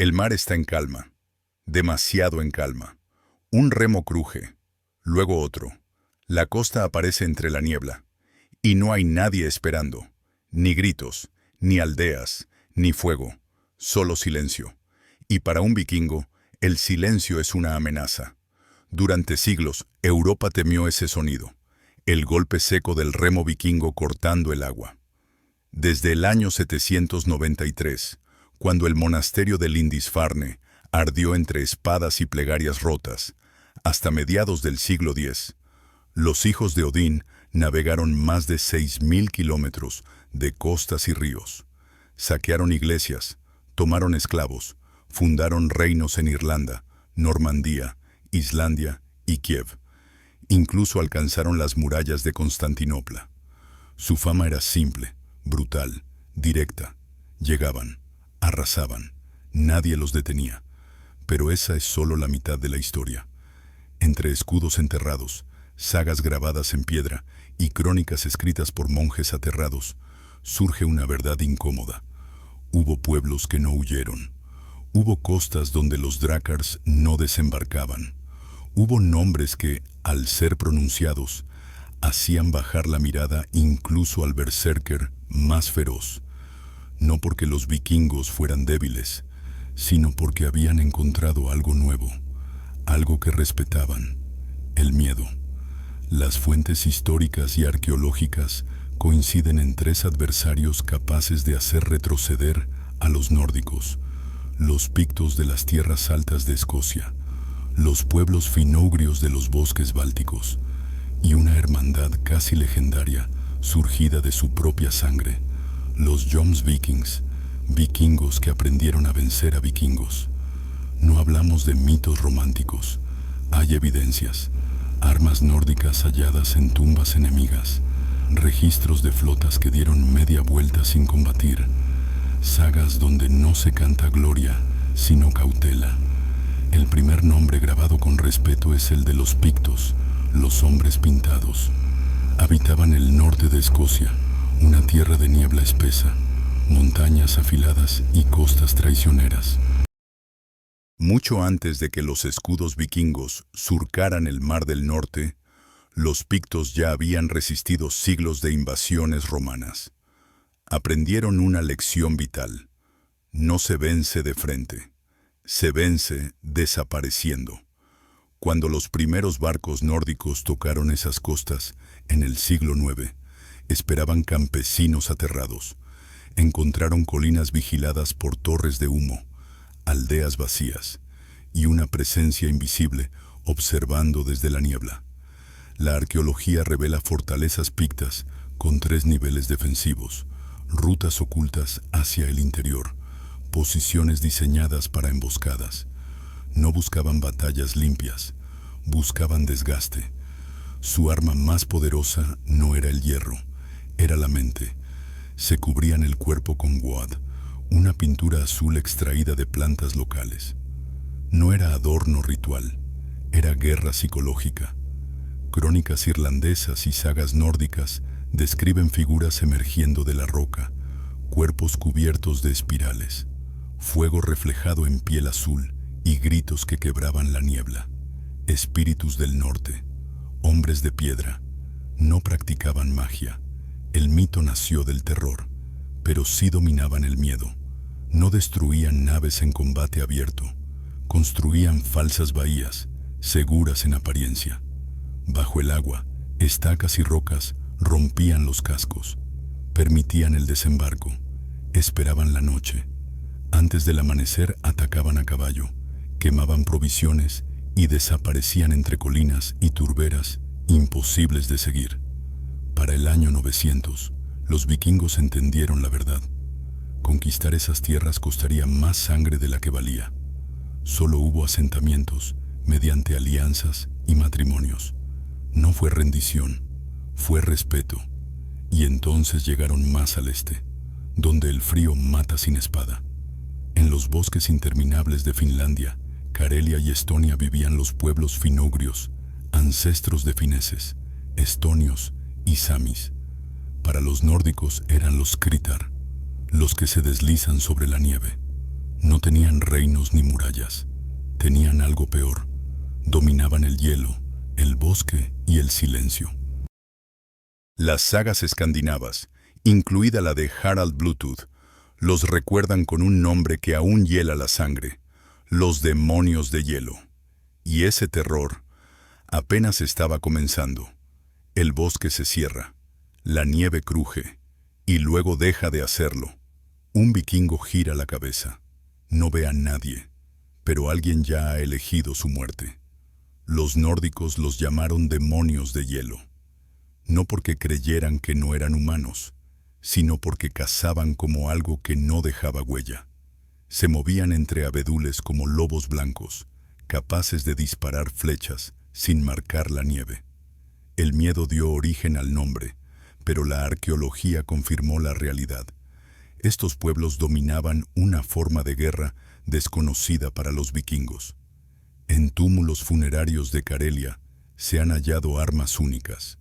El mar está en calma, demasiado en calma. Un remo cruje, luego otro. La costa aparece entre la niebla, y no hay nadie esperando, ni gritos, ni aldeas, ni fuego, solo silencio. Y para un vikingo, el silencio es una amenaza. Durante siglos, Europa temió ese sonido, el golpe seco del remo vikingo cortando el agua. Desde el año 793, cuando el monasterio de Lindisfarne ardió entre espadas y plegarias rotas, hasta mediados del siglo X, los hijos de Odín navegaron más de 6.000 kilómetros de costas y ríos. Saquearon iglesias, tomaron esclavos, fundaron reinos en Irlanda, Normandía, Islandia y Kiev. Incluso alcanzaron las murallas de Constantinopla. Su fama era simple, brutal, directa. Llegaban, arrasaban, nadie los detenía. Pero esa es solo la mitad de la historia. Entre escudos enterrados, sagas grabadas en piedra y crónicas escritas por monjes aterrados, surge una verdad incómoda. Hubo pueblos que no huyeron. Hubo costas donde los drácars no desembarcaban. Hubo nombres que, al ser pronunciados, hacían bajar la mirada incluso al berserker más feroz. No porque los vikingos fueran débiles, sino porque habían encontrado algo nuevo, algo que respetaban: el miedo. Las fuentes históricas y arqueológicas coinciden en tres adversarios capaces de hacer retroceder a los nórdicos: los pictos de las tierras altas de Escocia, los pueblos finogrios de los bosques bálticos, y una hermandad casi legendaria surgida de su propia sangre: los Jomsvikings, vikingos que aprendieron a vencer a vikingos. No hablamos de mitos románticos, hay evidencias: armas nórdicas halladas en tumbas enemigas, registros de flotas que dieron media vuelta sin combatir, sagas donde no se canta gloria, sino cautela. El primer nombre grabado con respeto es el de los pictos, los hombres pintados. Habitaban el norte de Escocia, una tierra de niebla espesa, montañas afiladas y costas traicioneras. Mucho antes de que los escudos vikingos surcaran el mar del norte, los pictos ya habían resistido siglos de invasiones romanas. Aprendieron una lección vital: no se vence de frente, se vence desapareciendo. Cuando los primeros barcos nórdicos tocaron esas costas en el siglo IX, esperaban campesinos aterrados. Encontraron colinas vigiladas por torres de humo, aldeas vacías y una presencia invisible observando desde la niebla. La arqueología revela fortalezas pictas con 3 niveles defensivos, rutas ocultas hacia el interior, posiciones diseñadas para emboscadas. No buscaban batallas limpias, buscaban desgaste. Su arma más poderosa no era el hierro, era la mente. Se cubrían el cuerpo con woad, una pintura azul extraída de plantas locales. No era adorno ritual, era guerra psicológica. Crónicas irlandesas y sagas nórdicas describen figuras emergiendo de la roca, cuerpos cubiertos de espirales, fuego reflejado en piel azul y gritos que quebraban la niebla. Espíritus del norte, hombres de piedra, no practicaban magia. El mito nació del terror, pero sí dominaban el miedo. No destruían naves en combate abierto, construían falsas bahías, seguras en apariencia. Bajo el agua, estacas y rocas rompían los cascos, permitían el desembarco, esperaban la noche. Antes del amanecer atacaban a caballo, quemaban provisiones y desaparecían entre colinas y turberas imposibles de seguir. Para el año 900, los vikingos entendieron la verdad. Conquistar esas tierras costaría más sangre de la que valía. Solo hubo asentamientos mediante alianzas y matrimonios. No fue rendición, fue respeto. Y entonces llegaron más al este, donde el frío mata sin espada. En los bosques interminables de Finlandia, Carelia y Estonia vivían los pueblos finogrios, ancestros de fineses, estonios y samis. Para los nórdicos eran los kritar, los que se deslizan sobre la nieve. No tenían reinos ni murallas. Tenían algo peor. Dominaban el hielo, el bosque y el silencio. Las sagas escandinavas, incluida la de Harald Bluetooth, los recuerdan con un nombre que aún hiela la sangre: los demonios de hielo. Y ese terror apenas estaba comenzando. El bosque se cierra, la nieve cruje, y luego deja de hacerlo. Un vikingo gira la cabeza. No ve a nadie, pero alguien ya ha elegido su muerte. Los nórdicos los llamaron demonios de hielo, no porque creyeran que no eran humanos, sino porque cazaban como algo que no dejaba huella. Se movían entre abedules como lobos blancos, capaces de disparar flechas sin marcar la nieve. El miedo dio origen al nombre, pero la arqueología confirmó la realidad. Estos pueblos dominaban una forma de guerra desconocida para los vikingos. En túmulos funerarios de Carelia se han hallado armas únicas: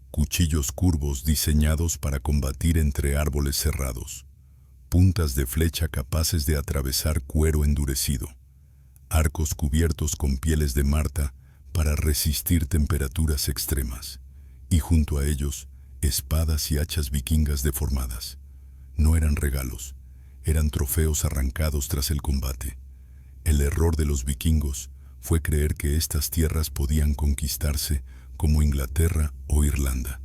cuchillos curvos diseñados para combatir entre árboles cerrados, puntas de flecha capaces de atravesar cuero endurecido, arcos cubiertos con pieles de marta para resistir temperaturas extremas, y junto a ellos, espadas y hachas vikingas deformadas. No eran regalos, eran trofeos arrancados tras el combate. El error de los vikingos fue creer que estas tierras podían conquistarse como Inglaterra o Irlanda.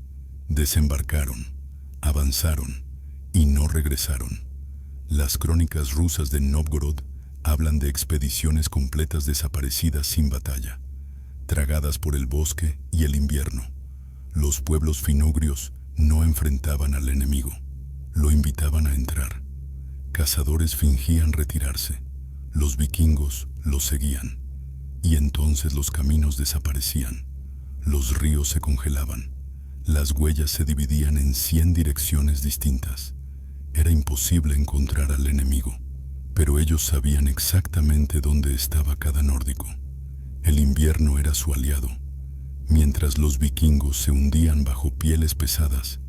Desembarcaron, avanzaron y no regresaron. Las crónicas rusas de Novgorod hablan de expediciones completas desaparecidas sin batalla, tragadas por el bosque y el invierno. Los pueblos finugrios no enfrentaban al enemigo, lo invitaban a entrar. Cazadores fingían retirarse, los vikingos los seguían, y entonces los caminos desaparecían, los ríos se congelaban, las huellas se dividían en 100 direcciones distintas. Era imposible encontrar al enemigo, pero ellos sabían exactamente dónde estaba cada nórdico. El invierno era su aliado. Mientras los vikingos se hundían bajo pieles pesadas,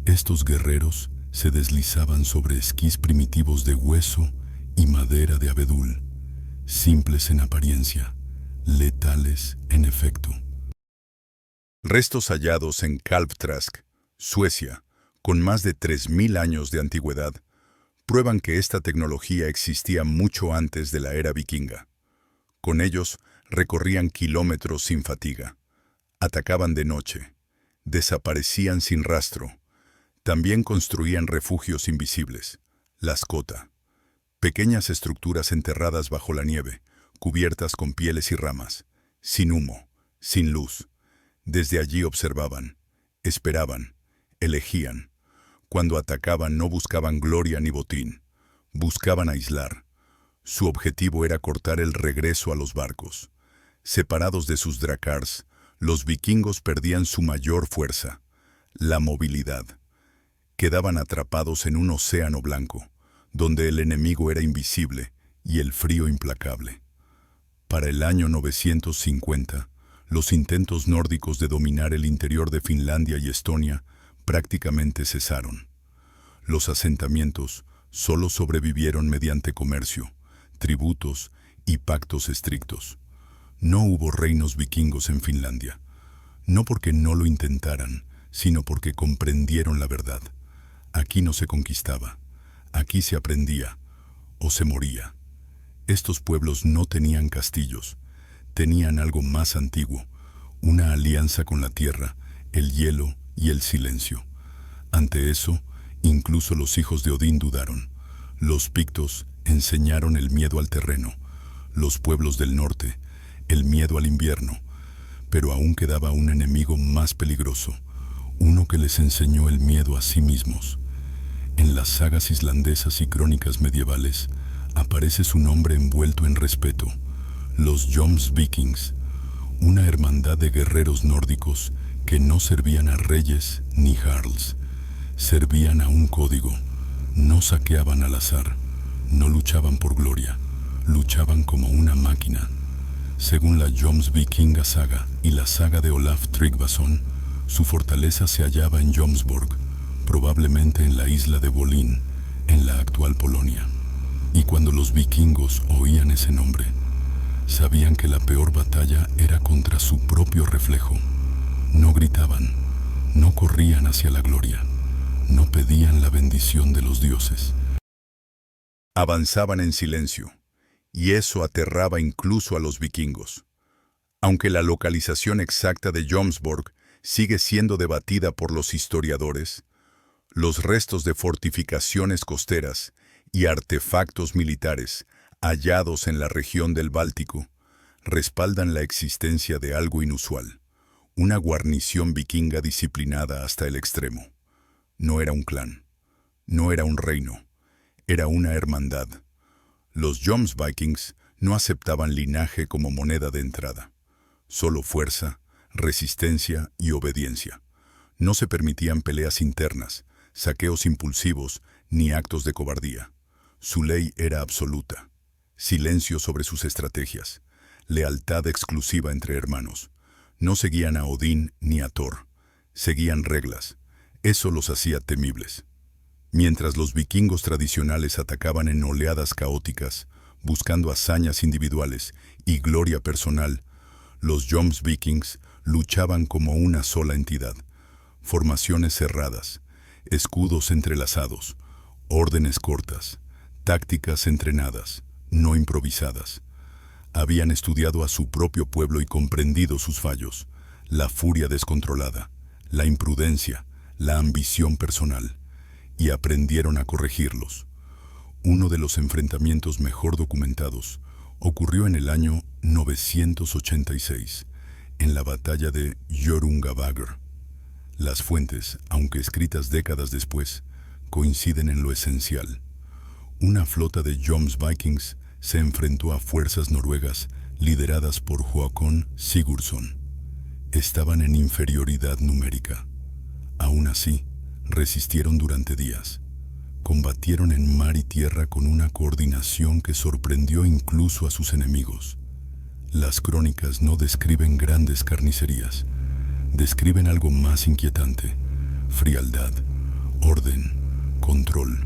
estos guerreros se deslizaban sobre esquís primitivos de hueso y madera de abedul, simples en apariencia, letales en efecto. Restos hallados en Kalvträsk, Suecia, con más de 3000 años de antigüedad, prueban que esta tecnología existía mucho antes de la era vikinga. Con ellos recorrían kilómetros sin fatiga, atacaban de noche, desaparecían sin rastro. También construían refugios invisibles, las kota, pequeñas estructuras enterradas bajo la nieve, cubiertas con pieles y ramas, sin humo, sin luz. Desde allí observaban, esperaban, elegían. Cuando atacaban no buscaban gloria ni botín, buscaban aislar. Su objetivo era cortar el regreso a los barcos. Separados de sus drakars, los vikingos perdían su mayor fuerza, la movilidad. Quedaban atrapados en un océano blanco, donde el enemigo era invisible y el frío implacable. Para el año 950, los intentos nórdicos de dominar el interior de Finlandia y Estonia prácticamente cesaron. Los asentamientos solo sobrevivieron mediante comercio, tributos y pactos estrictos. No hubo reinos vikingos en Finlandia, no porque no lo intentaran, sino porque comprendieron la verdad. Aquí no se conquistaba, aquí se aprendía o se moría. Estos pueblos no tenían castillos, tenían algo más antiguo, una alianza con la tierra, el hielo y el silencio. Ante eso, incluso los hijos de Odín dudaron. Los pictos enseñaron el miedo al terreno, los pueblos del norte, el miedo al invierno, pero aún quedaba un enemigo más peligroso, uno que les enseñó el miedo a sí mismos. En las sagas islandesas y crónicas medievales aparece su nombre envuelto en respeto: los Jomsvikings, una hermandad de guerreros nórdicos que no servían a reyes ni jarls, servían a un código, no saqueaban al azar, no luchaban por gloria, luchaban como una máquina. Según la Jomsvikinga saga y la saga de Olaf Tryggvason, su fortaleza se hallaba en Jomsborg, probablemente en la isla de Bolin, en la actual Polonia. Y cuando los vikingos oían ese nombre, sabían que la peor batalla era contra su propio reflejo. No gritaban, no corrían hacia la gloria, no pedían la bendición de los dioses. Avanzaban en silencio, y eso aterraba incluso a los vikingos. Aunque la localización exacta de Jomsborg sigue siendo debatida por los historiadores, los restos de fortificaciones costeras y artefactos militares hallados en la región del Báltico respaldan la existencia de algo inusual, una guarnición vikinga disciplinada hasta el extremo. No era un clan, no era un reino, era una hermandad. Los Jomsvikings no aceptaban linaje como moneda de entrada, solo fuerza, resistencia y obediencia. No se permitían peleas internas, saqueos impulsivos ni actos de cobardía. Su ley era absoluta. Silencio sobre sus estrategias. Lealtad exclusiva entre hermanos. No seguían a Odín ni a Thor. Seguían reglas. Eso los hacía temibles. Mientras los vikingos tradicionales atacaban en oleadas caóticas, buscando hazañas individuales y gloria personal, los Jomsvikings luchaban como una sola entidad. Formaciones cerradas, escudos entrelazados, órdenes cortas, tácticas entrenadas, no improvisadas. Habían estudiado a su propio pueblo y comprendido sus fallos, la furia descontrolada, la imprudencia, la ambición personal, y aprendieron a corregirlos. Uno de los enfrentamientos mejor documentados ocurrió en el año 986, en la batalla de Hjörungavágr. Las fuentes, aunque escritas décadas después, coinciden en lo esencial. Una flota de Jomsvikings se enfrentó a fuerzas noruegas lideradas por Håkon Sigurdsson. Estaban en inferioridad numérica. Aún así, resistieron durante días. Combatieron en mar y tierra con una coordinación que sorprendió incluso a sus enemigos. Las crónicas no describen grandes carnicerías, describen algo más inquietante: frialdad, orden, control.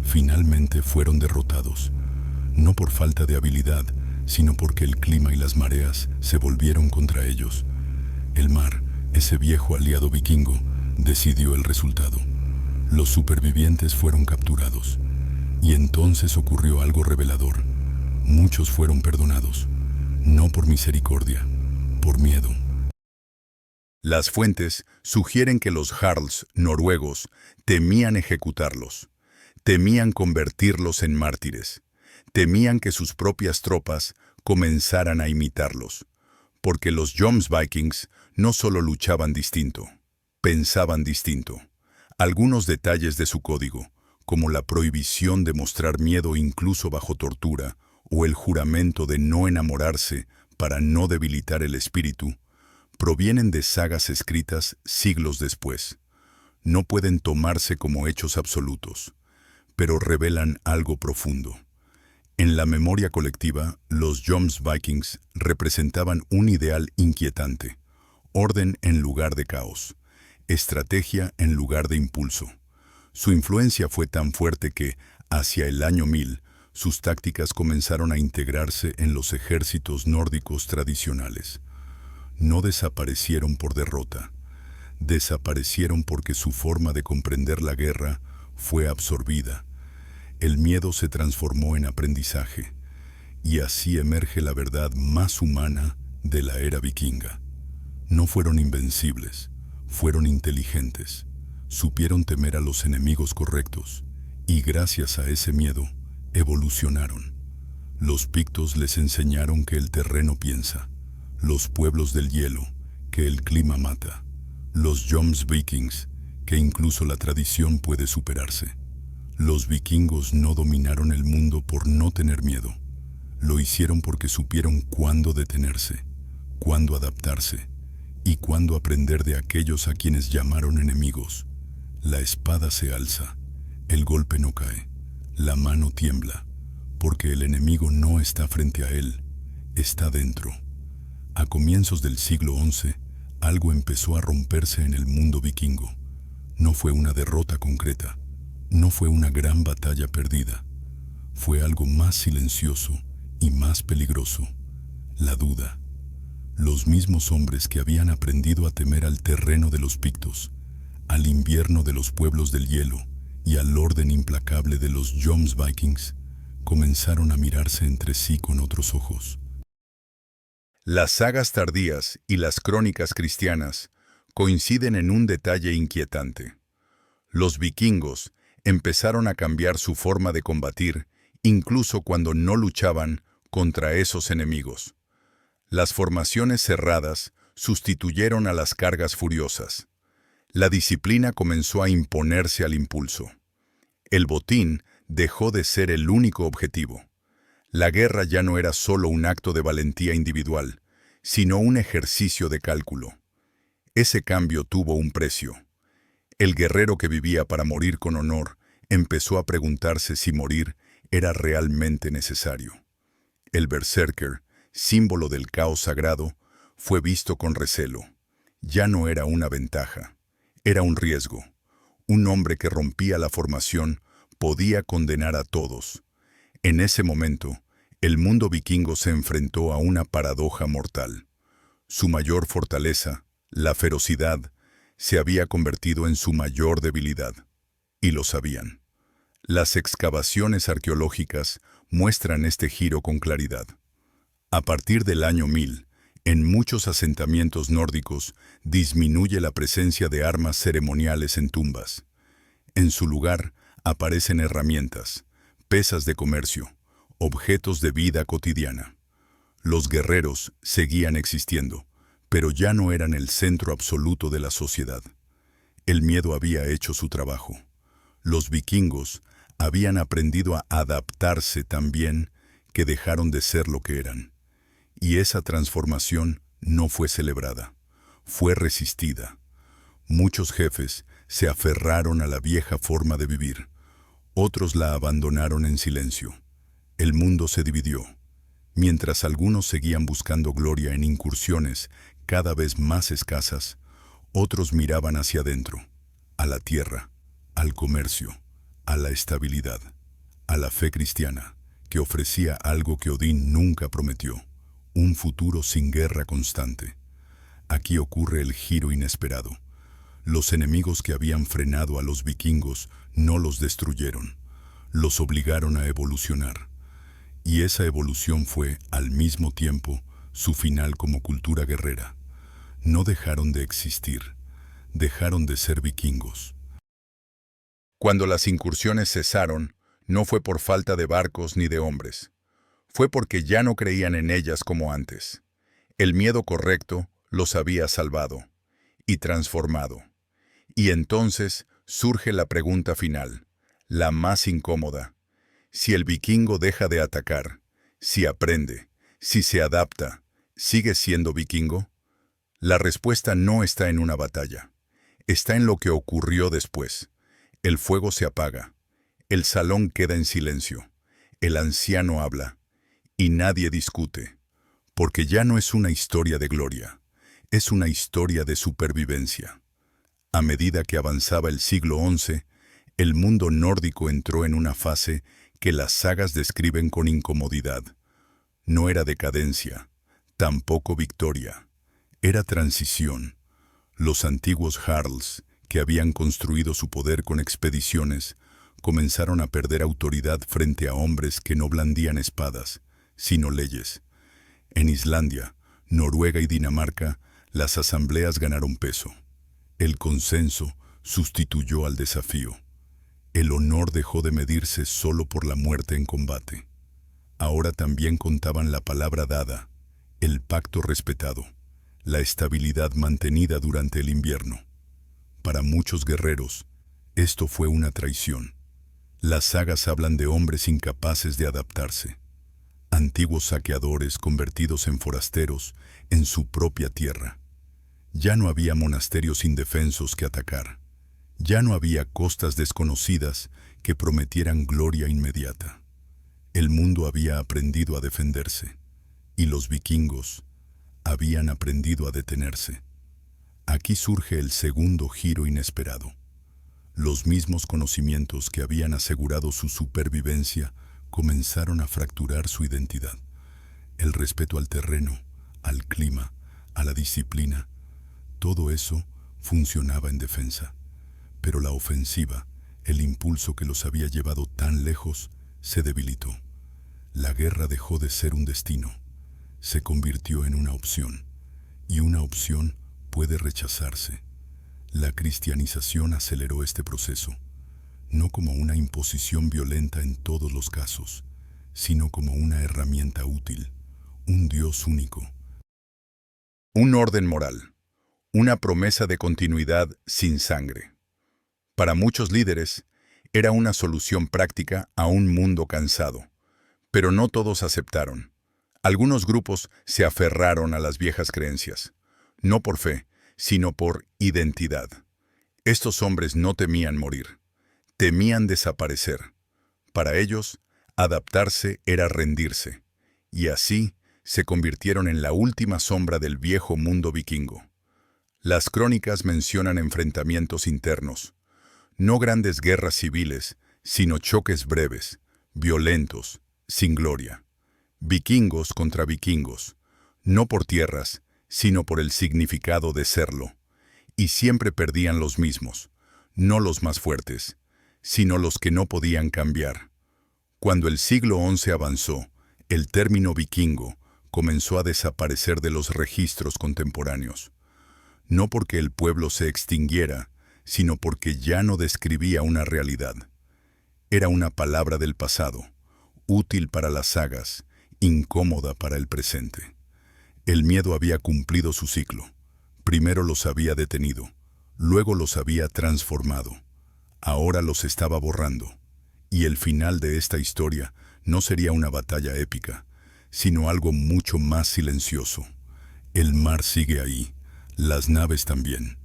Finalmente fueron derrotados, no por falta de habilidad, sino porque el clima y las mareas se volvieron contra ellos. El mar, ese viejo aliado vikingo, decidió el resultado. Los supervivientes fueron capturados, y entonces ocurrió algo revelador. Muchos fueron perdonados, no por misericordia, por miedo. Las fuentes sugieren que los jarls noruegos temían ejecutarlos, temían convertirlos en mártires, temían que sus propias tropas comenzaran a imitarlos, porque los Jomsvikings no solo luchaban distinto, pensaban distinto. Algunos detalles de su código, como la prohibición de mostrar miedo incluso bajo tortura, o el juramento de no enamorarse para no debilitar el espíritu, provienen de sagas escritas siglos después. No pueden tomarse como hechos absolutos, pero revelan algo profundo. En la memoria colectiva, los Jomsvikings representaban un ideal inquietante: orden en lugar de caos, estrategia en lugar de impulso. Su influencia fue tan fuerte que, hacia el año 1000, sus tácticas comenzaron a integrarse en los ejércitos nórdicos tradicionales. No desaparecieron por derrota, desaparecieron porque su forma de comprender la guerra fue absorbida. El miedo se transformó en aprendizaje, y así emerge la verdad más humana de la era vikinga. No fueron invencibles, fueron inteligentes, supieron temer a los enemigos correctos, y gracias a ese miedo, evolucionaron. Los pictos les enseñaron que el terreno piensa, los pueblos del hielo, que el clima mata, los Jomsvikings, que incluso la tradición puede superarse. Los vikingos no dominaron el mundo por no tener miedo. Lo hicieron porque supieron cuándo detenerse, cuándo adaptarse y cuándo aprender de aquellos a quienes llamaron enemigos. La espada se alza, el golpe no cae, la mano tiembla, porque el enemigo no está frente a él, está dentro. A comienzos del siglo XI, algo empezó a romperse en el mundo vikingo. No fue una derrota concreta, no fue una gran batalla perdida. fue algo más silencioso y más peligroso: la duda. Los mismos hombres que habían aprendido a temer al terreno de los pictos, al invierno de los pueblos del hielo y al orden implacable de los Jomsvikings, comenzaron a mirarse entre sí con otros ojos. Las sagas tardías y las crónicas cristianas coinciden en un detalle inquietante. Los vikingos empezaron a cambiar su forma de combatir, incluso cuando no luchaban contra esos enemigos. Las formaciones cerradas sustituyeron a las cargas furiosas. La disciplina comenzó a imponerse al impulso. El botín dejó de ser el único objetivo. La guerra ya no era solo un acto de valentía individual, sino un ejercicio de cálculo. Ese cambio tuvo un precio. El guerrero que vivía para morir con honor empezó a preguntarse si morir era realmente necesario. El berserker, símbolo del caos sagrado, fue visto con recelo. Ya no era una ventaja, era un riesgo. Un hombre que rompía la formación podía condenar a todos. En ese momento, el mundo vikingo se enfrentó a una paradoja mortal. Su mayor fortaleza, la ferocidad, se había convertido en su mayor debilidad. Y lo sabían. Las excavaciones arqueológicas muestran este giro con claridad. A partir del año 1000, en muchos asentamientos nórdicos disminuye la presencia de armas ceremoniales en tumbas. En su lugar aparecen herramientas, pesas de comercio, objetos de vida cotidiana. Los guerreros seguían existiendo, pero ya no eran el centro absoluto de la sociedad. El miedo había hecho su trabajo. Los vikingos habían aprendido a adaptarse tan bien que dejaron de ser lo que eran. Y esa transformación no fue celebrada, fue resistida. Muchos jefes se aferraron a la vieja forma de vivir, otros la abandonaron en silencio. El mundo se dividió. Mientras algunos seguían buscando gloria en incursiones cada vez más escasas, otros miraban hacia adentro, a la tierra, al comercio, a la estabilidad, a la fe cristiana, que ofrecía algo que Odín nunca prometió: un futuro sin guerra constante. Aquí ocurre el giro inesperado. Los enemigos que habían frenado a los vikingos no los destruyeron, los obligaron a evolucionar. Y esa evolución fue, al mismo tiempo, su final como cultura guerrera. No dejaron de existir, dejaron de ser vikingos. Cuando las incursiones cesaron, no fue por falta de barcos ni de hombres. Fue porque ya no creían en ellas como antes. El miedo correcto los había salvado y transformado. Y entonces surge la pregunta final, la más incómoda. Si el vikingo deja de atacar, si aprende, si se adapta, ¿sigue siendo vikingo? La respuesta no está en una batalla. Está en lo que ocurrió después. El fuego se apaga. El salón queda en silencio. El anciano habla. Y nadie discute, porque ya no es una historia de gloria, es una historia de supervivencia. A medida que avanzaba el siglo XI, el mundo nórdico entró en una fase que las sagas describen con incomodidad. No era decadencia, tampoco victoria, era transición. Los antiguos jarls, que habían construido su poder con expediciones, comenzaron a perder autoridad frente a hombres que no blandían espadas, sino leyes. En Islandia, Noruega y Dinamarca, las asambleas ganaron peso. El consenso sustituyó al desafío. El honor dejó de medirse solo por la muerte en combate. Ahora también contaban la palabra dada, el pacto respetado, la estabilidad mantenida durante el invierno. Para muchos guerreros, esto fue una traición. Las sagas hablan de hombres incapaces de adaptarse. Antiguos saqueadores convertidos en forasteros en su propia tierra. Ya no había monasterios indefensos que atacar. Ya no había costas desconocidas que prometieran gloria inmediata. El mundo había aprendido a defenderse, y los vikingos habían aprendido a detenerse. Aquí surge el segundo giro inesperado. Los mismos conocimientos que habían asegurado su supervivencia comenzaron a fracturar su identidad. El respeto al terreno, al clima, a la disciplina, todo eso funcionaba en defensa. Pero la ofensiva, el impulso que los había llevado tan lejos, se debilitó. La guerra dejó de ser un destino, se convirtió en una opción, y una opción puede rechazarse. La cristianización aceleró este proceso, no como una imposición violenta en todos los casos, sino como una herramienta útil, un Dios único. Un orden moral, una promesa de continuidad sin sangre. Para muchos líderes, era una solución práctica a un mundo cansado, pero no todos aceptaron. Algunos grupos se aferraron a las viejas creencias, no por fe, sino por identidad. Estos hombres no temían morir, temían desaparecer. Para ellos, adaptarse era rendirse, y así se convirtieron en la última sombra del viejo mundo vikingo. Las crónicas mencionan enfrentamientos internos, no grandes guerras civiles, sino choques breves, violentos, sin gloria. Vikingos contra vikingos, no por tierras, sino por el significado de serlo. Y siempre perdían los mismos, no los más fuertes, sino los que no podían cambiar. Cuando el siglo XI avanzó, el término vikingo comenzó a desaparecer de los registros contemporáneos. No porque el pueblo se extinguiera, sino porque ya no describía una realidad. Era una palabra del pasado, útil para las sagas, incómoda para el presente. El miedo había cumplido su ciclo. Primero los había detenido, luego los había transformado. Ahora los estaba borrando. Y el final de esta historia no sería una batalla épica, sino algo mucho más silencioso. El mar sigue ahí, las naves también,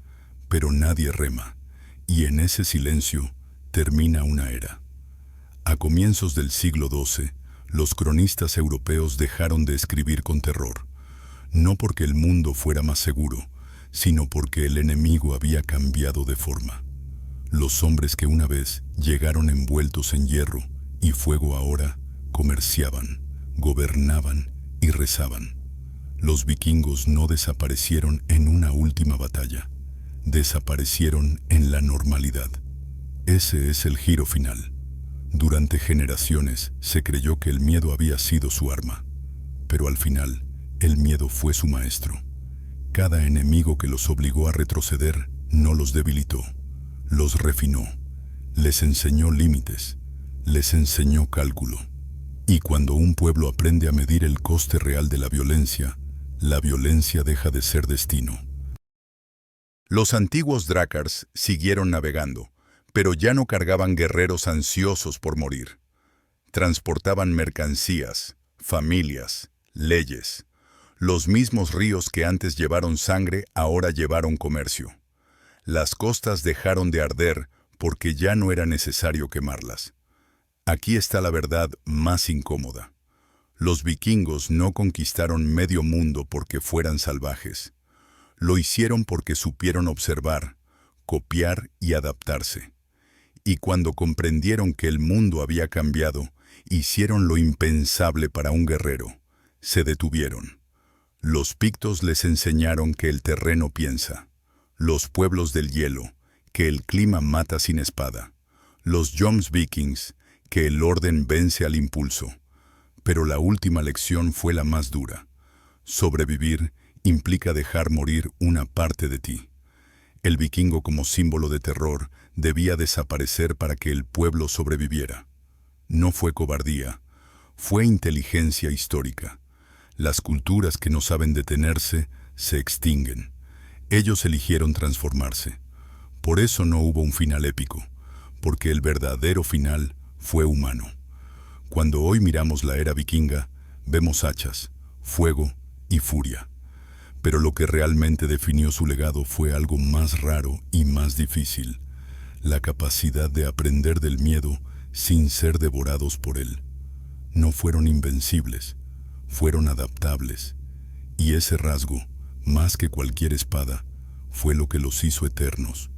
pero nadie rema, y en ese silencio termina una era. A comienzos del siglo XII, los cronistas europeos dejaron de escribir con terror, no porque el mundo fuera más seguro, sino porque el enemigo había cambiado de forma. Los hombres que una vez llegaron envueltos en hierro y fuego ahora comerciaban, gobernaban y rezaban. Los vikingos no desaparecieron en una última batalla, desaparecieron en la normalidad. Ese es el giro final. Durante generaciones se creyó que el miedo había sido su arma, pero al final el miedo fue su maestro. Cada enemigo que los obligó a retroceder no los debilitó, los refinó, les enseñó límites, les enseñó cálculo. Y cuando un pueblo aprende a medir el coste real de la violencia deja de ser destino. Los antiguos drácars siguieron navegando, pero ya no cargaban guerreros ansiosos por morir. Transportaban mercancías, familias, leyes. Los mismos ríos que antes llevaron sangre ahora llevaron comercio. Las costas dejaron de arder porque ya no era necesario quemarlas. Aquí está la verdad más incómoda. Los vikingos no conquistaron medio mundo porque fueran salvajes. Lo hicieron porque supieron observar, copiar y adaptarse. Y cuando comprendieron que el mundo había cambiado, hicieron lo impensable para un guerrero. Se detuvieron. Los pictos les enseñaron que el terreno piensa. Los pueblos del hielo, que el clima mata sin espada. Los Jomsvikings, que el orden vence al impulso. Pero la última lección fue la más dura. Sobrevivir implica dejar morir una parte de ti. El vikingo como símbolo de terror debía desaparecer para que el pueblo sobreviviera. No fue cobardía, fue inteligencia histórica. Las culturas que no saben detenerse se extinguen. Ellos eligieron transformarse. Por eso no hubo un final épico, porque el verdadero final fue humano. Cuando hoy miramos la era vikinga, vemos hachas, fuego y furia. Pero lo que realmente definió su legado fue algo más raro y más difícil: la capacidad de aprender del miedo sin ser devorados por él. No fueron invencibles, fueron adaptables, y ese rasgo, más que cualquier espada, fue lo que los hizo eternos.